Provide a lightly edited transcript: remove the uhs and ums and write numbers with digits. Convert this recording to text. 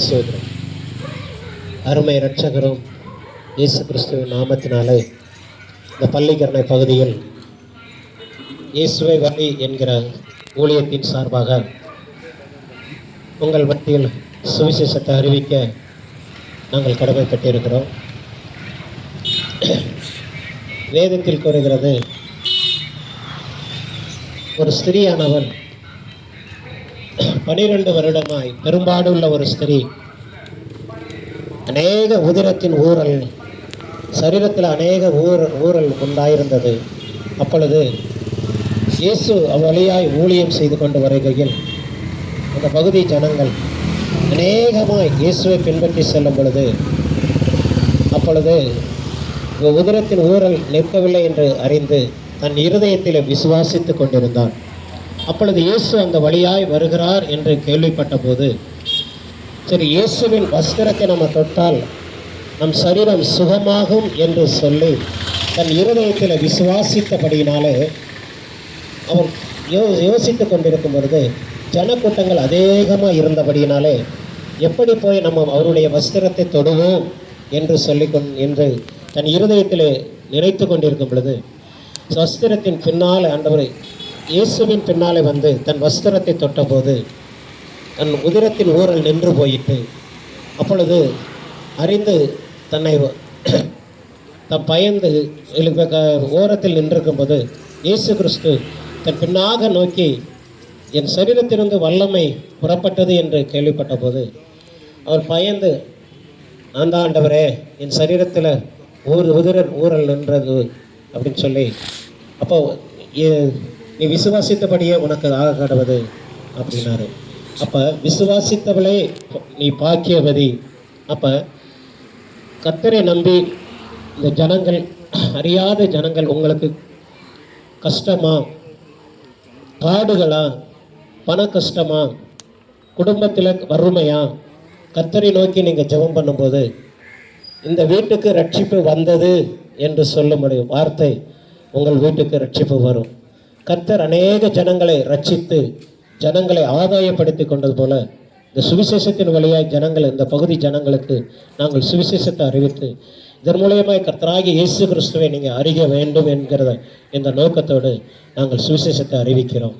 சோதரம் அருமை இரட்சகரும் இயேசு கிறிஸ்துவின் நாமத்தினாலே இந்த பள்ளிக்கரணை பகுதியில் இயேசுவை வழி என்கிற ஊழியத்தின் சார்பாக உங்கள் மத்தியில் சுவிசேஷத்தை அறிவிக்க நாங்கள் கடமைப்பட்டிருக்கிறோம். வேதத்தில் கூறுகிறது, ஒரு ஸ்திரீயானவன் 12 வருடமாய் பெரும்பாடுள்ள ஒரு ஸ்திரீ, அநேக உதிரத்தின் ஊறல், சரீரத்தில் அநேக ஊறல் உண்டாயிருந்தது. அப்பொழுது இயேசு அவ்வழியாய் ஊழியம் செய்து கொண்டு வருகையில் அந்த பகுதி ஜனங்கள் அநேகமாய் இயேசுவை பின்பற்றி செல்லும் பொழுது, அப்பொழுது உதிரத்தின் ஊறல் நிற்கவில்லை என்று அறிந்து தன் இருதயத்தில் விசுவாசித்து கொண்டிருந்தான். அப்பொழுது இயேசு அந்த வழியாய் வருகிறார் என்று கேள்விப்பட்ட போது, சரி, இயேசுவின் வஸ்திரத்தை நம்ம தொட்டால் நம் சரீரம் சுகமாகும் என்று சொல்லி தன் இருதயத்தில் விசுவாசித்தபடியினாலே அவன் யோசித்து கொண்டிருக்கும் பொழுது ஜனக்கூட்டங்கள் அதிகமாக இருந்தபடியினாலே எப்படி போய் நம்ம அவருடைய வஸ்திரத்தை தொடுவோம் என்று என்று தன் இருதயத்தில் நினைத்து கொண்டிருக்கும் பொழுது, வஸ்திரத்தின் பின்னால் ஆண்டவரை இயேசுவின் பின்னாலே வந்து தன் வஸ்திரத்தை தொட்டபோது தன் உதிரத்தின் ஊரல் நின்று போயிட்டு, அப்பொழுது அறிந்து தன்னை பயந்து ஓரத்தில் நின்றிருக்கும்போது இயேசு கிறிஸ்து தன் பின்னாக நோக்கி, என் சரீரத்திலிருந்து வல்லமை புறப்பட்டது என்று கேள்விப்பட்ட போது அவர் பயந்து, நான் ஆண்டவரே, என் சரீரத்தில் ஊரல் நின்றது அப்படின்னு சொல்லி, அப்போ நீ விசுவாசித்தபடியே உனக்கு ஆக கடவுது அப்படின்னாரு. அப்போ விசுவாசித்தவளே நீ பாக்கியவதி. அப்போ கர்த்தரை நம்பி இந்த ஜனங்கள், அறியாத ஜனங்கள், உங்களுக்கு கஷ்டமா, பாடுகளா, பண கஷ்டமா, குடும்பத்தில் வறுமையா, கர்த்தரை நோக்கி நீங்கள் ஜெபம் பண்ணும்போது இந்த வீட்டுக்கு ரட்சிப்பு வந்தது என்று சொல்ல முடியும் வார்த்தை உங்கள் வீட்டுக்கு ரட்சிப்பு வரும். கர்த்தர் அநேக ஜனங்களை ரட்சித்து ஜனங்களை ஆதாயப்படுத்தி கொண்டது போல இந்த சுவிசேஷத்தின் வழியாய் ஜனங்கள், இந்த பகுதி ஜனங்களுக்கு நாங்கள் சுவிசேஷத்தை அறிவித்து இதன் மூலியமாய் கர்த்தராகிய இயேசு கிறிஸ்துவை நீங்கள் அறிய வேண்டும் என்கிற இந்த நோக்கத்தோடு நாங்கள் சுவிசேஷத்தை அறிவிக்கிறோம்.